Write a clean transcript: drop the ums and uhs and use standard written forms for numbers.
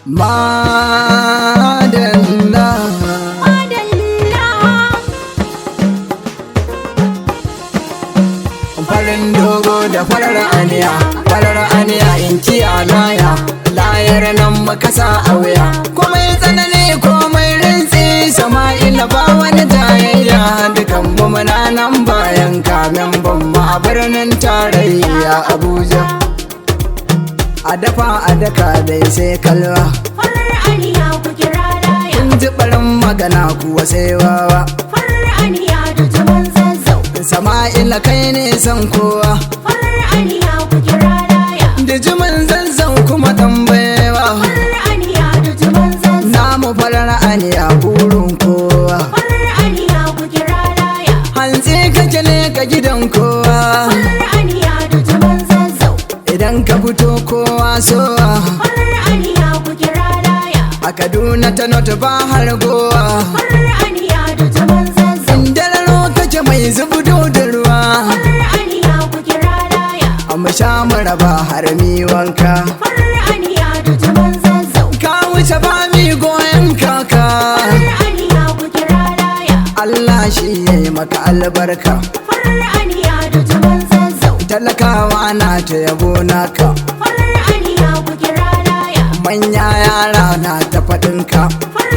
Madalla. Farin dogo da farar aniya in kiya laya, layar nan makasa a wuya. Komai tsanani komai rintsi, Sama'ila ba wani tayayya. Dukan mu muna nan bayan kamen bamma a birnin tarayya Abuja. A dafa a daka dai sai kalwa, farar aniya ku kira laya. in ji barin magana kuwa sai wawa. Farar aniya da jaman zazzau, Sama'ila kai ne san kowa, farar aniya ku kira laya. da jimin zazzau kuma tambayewa. Farar aniya da jaman zazzau, Namu farar aniya burin kowa, farar aniya ku kira laya. hantsi kake ne ka gidan kowa. Farar aniya da jaman zazzau, Idan ka fito kowa sowa, farar aniya ku kira laya. a Kaduna ta not ba har gowa. Farar aniya da jaman zazzau, Dararo kake mai zubdo da ruwa, farar aniya ku kira laya. amma sha mu raba har mi wanka. Farar aniya da jaman zazzau, Ka wuce ba mi goyon kaka, farar aniya ku kira laya. Allah shi ya yi maka albarka. Farar aniya da jaman zazzau, Talakawa na ta yabo naka, farar aniya ku kira laya. manya yara na ta faɗinka. Farar